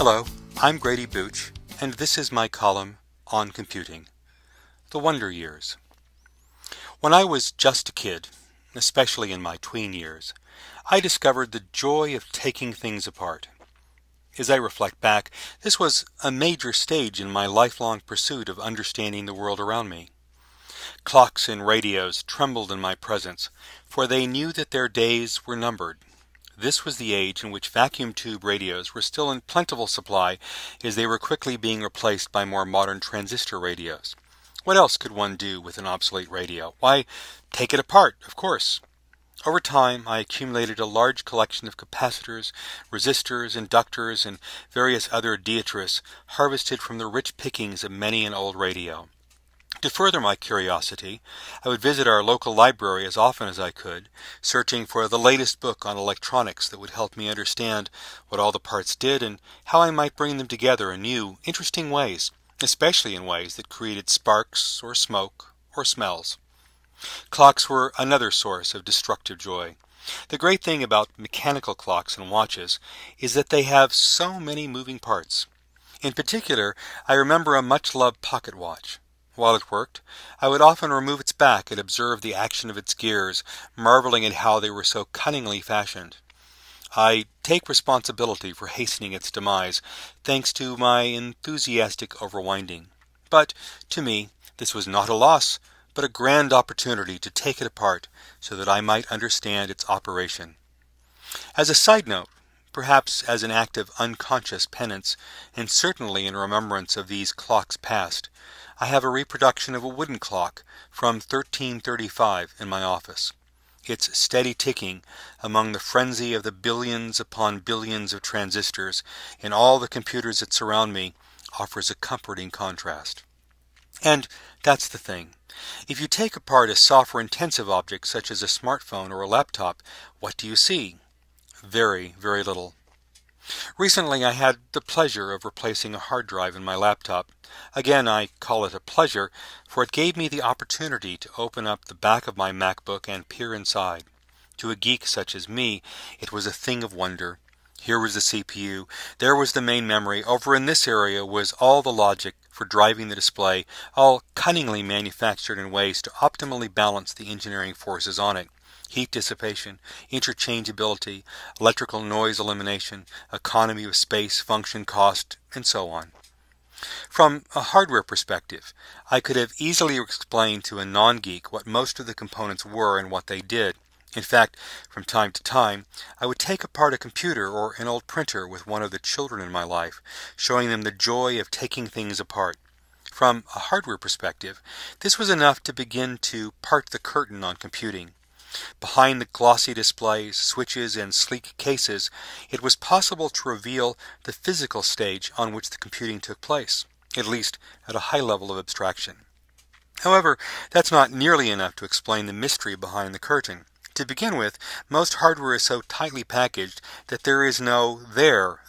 Hello, I'm Grady Booch, and this is my column on computing, The Wonder Years. When I was just a kid, especially in my tween years, I discovered the joy of taking things apart. As I reflect back, this was a major stage in my lifelong pursuit of understanding the world around me. Clocks and radios trembled in my presence, for they knew that their days were numbered. This was the age in which vacuum tube radios were still in plentiful supply, as they were quickly being replaced by more modern transistor radios. What else could one do with an obsolete radio? Why, take it apart, of course. Over time, I accumulated a large collection of capacitors, resistors, inductors, and various other dietrichs harvested from the rich pickings of many an old radio. To further my curiosity, I would visit our local library as often as I could, searching for the latest book on electronics that would help me understand what all the parts did and how I might bring them together in new, interesting ways, especially in ways that created sparks or smoke or smells. Clocks were another source of destructive joy. The great thing about mechanical clocks and watches is that they have so many moving parts. In particular, I remember a much-loved pocket watch. While it worked, I would often remove its back and observe the action of its gears, marveling at how they were so cunningly fashioned. I take responsibility for hastening its demise, thanks to my enthusiastic overwinding. But, to me, this was not a loss, but a grand opportunity to take it apart so that I might understand its operation. As a side note, perhaps as an act of unconscious penance, and certainly in remembrance of these clocks past, I have a reproduction of a wooden clock from 1335 in my office. Its steady ticking among the frenzy of the billions upon billions of transistors in all the computers that surround me offers a comforting contrast. And that's the thing. If you take apart a software-intensive object such as a smartphone or a laptop, what do you see? Very, very little. Recently I had the pleasure of replacing a hard drive in my laptop. Again, I call it a pleasure, for it gave me the opportunity to open up the back of my MacBook and peer inside. To a geek such as me, it was a thing of wonder. Here was the CPU, there was the main memory, over in this area was all the logic for driving the display, all cunningly manufactured in ways to optimally balance the engineering forces on it. Heat dissipation, interchangeability, electrical noise elimination, economy of space, function cost, and so on. From a hardware perspective, I could have easily explained to a non-geek what most of the components were and what they did. In fact, from time to time, I would take apart a computer or an old printer with one of the children in my life, showing them the joy of taking things apart. From a hardware perspective, this was enough to begin to part the curtain on computing. Behind the glossy displays, switches, and sleek cases, it was possible to reveal the physical stage on which the computing took place, at least at a high level of abstraction. However, that's not nearly enough to explain the mystery behind the curtain. To begin with, most hardware is so tightly packaged that there is no there.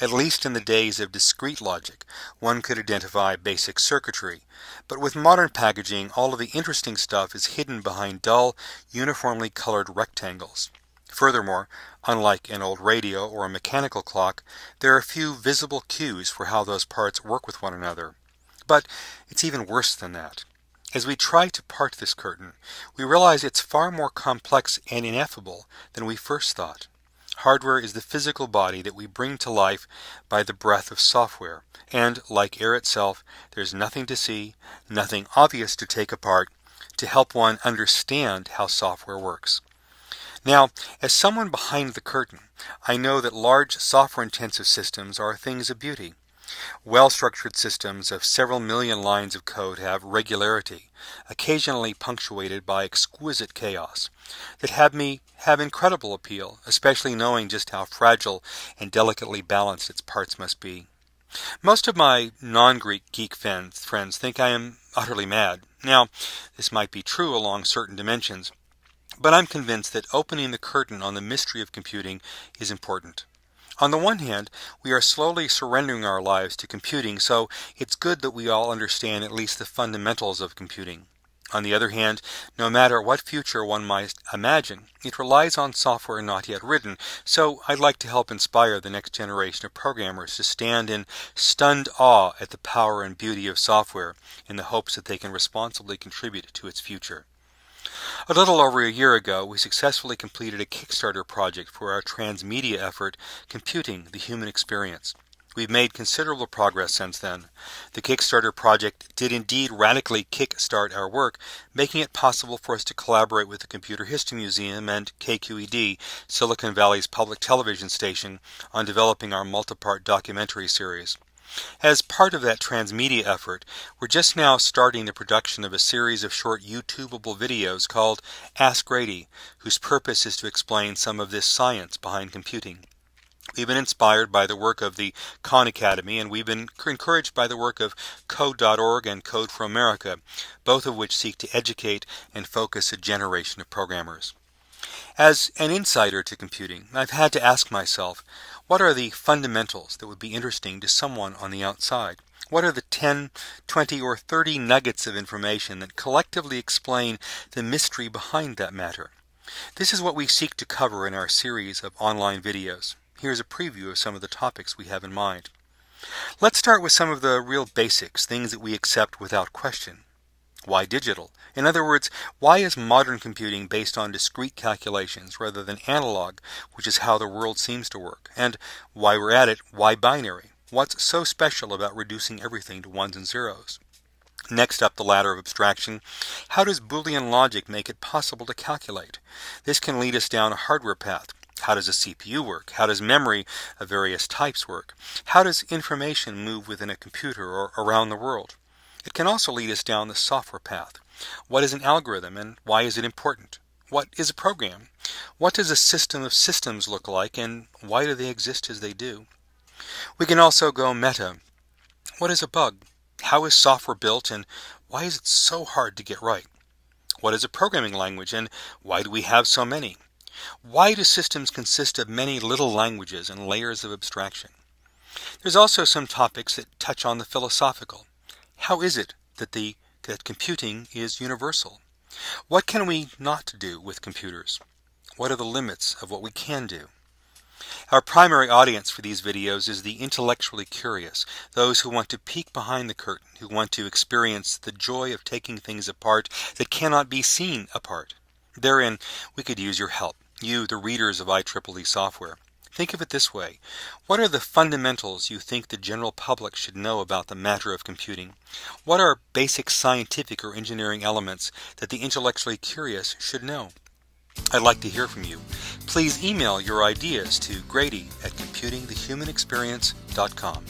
At least in the days of discrete logic, one could identify basic circuitry. But with modern packaging, all of the interesting stuff is hidden behind dull, uniformly colored rectangles. Furthermore, unlike an old radio or a mechanical clock, there are few visible cues for how those parts work with one another. But it's even worse than that. As we try to part this curtain, we realize it's far more complex and ineffable than we first thought. Hardware is the physical body that we bring to life by the breath of software, and, like air itself, there's nothing to see, nothing obvious to take apart, to help one understand how software works. Now, as someone behind the curtain, I know that large software-intensive systems are things of beauty. Well-structured systems of several million lines of code have regularity, occasionally punctuated by exquisite chaos, that have incredible appeal, especially knowing just how fragile and delicately balanced its parts must be. Most of my non-Greek geek friends think I am utterly mad. Now, this might be true along certain dimensions, but I'm convinced that opening the curtain on the mystery of computing is important. On the one hand, we are slowly surrendering our lives to computing, so it's good that we all understand at least the fundamentals of computing. On the other hand, no matter what future one might imagine, it relies on software not yet written, so I'd like to help inspire the next generation of programmers to stand in stunned awe at the power and beauty of software in the hopes that they can responsibly contribute to its future. A little over a year ago, we successfully completed a Kickstarter project for our transmedia effort, Computing the Human Experience. We've made considerable progress since then. The Kickstarter project did indeed radically kick-start our work, making it possible for us to collaborate with the Computer History Museum and KQED, Silicon Valley's public television station, on developing our multi-part documentary series. As part of that transmedia effort, we're just now starting the production of a series of short YouTubeable videos called Ask Grady, whose purpose is to explain some of this science behind computing. We've been inspired by the work of the Khan Academy, and we've been encouraged by the work of Code.org and Code for America, both of which seek to educate and focus a generation of programmers. As an insider to computing, I've had to ask myself, what are the fundamentals that would be interesting to someone on the outside? What are the 10, 20, or 30 nuggets of information that collectively explain the mystery behind that matter? This is what we seek to cover in our series of online videos. Here's a preview of some of the topics we have in mind. Let's start with some of the real basics, things that we accept without question. Why digital? In other words, why is modern computing based on discrete calculations rather than analog, which is how the world seems to work? And why we're at it, why binary? What's so special about reducing everything to ones and zeros? Next up the ladder of abstraction, how does Boolean logic make it possible to calculate? This can lead us down a hardware path. How does a CPU work? How does memory of various types work? How does information move within a computer or around the world? It can also lead us down the software path. What is an algorithm and why is it important? What is a program? What does a system of systems look like and why do they exist as they do? We can also go meta. What is a bug? How is software built and why is it so hard to get right? What is a programming language and why do we have so many? Why do systems consist of many little languages and layers of abstraction? There's also some topics that touch on the philosophical. How is it that computing is universal? What can we not do with computers? What are the limits of what we can do? Our primary audience for these videos is the intellectually curious, those who want to peek behind the curtain, who want to experience the joy of taking things apart that cannot be seen apart. Therein, we could use your help, you, the readers of IEEE software. Think of it this way. What are the fundamentals you think the general public should know about the matter of computing? What are basic scientific or engineering elements that the intellectually curious should know? I'd like to hear from you. Please email your ideas to Grady@computingthehumanexperience.com.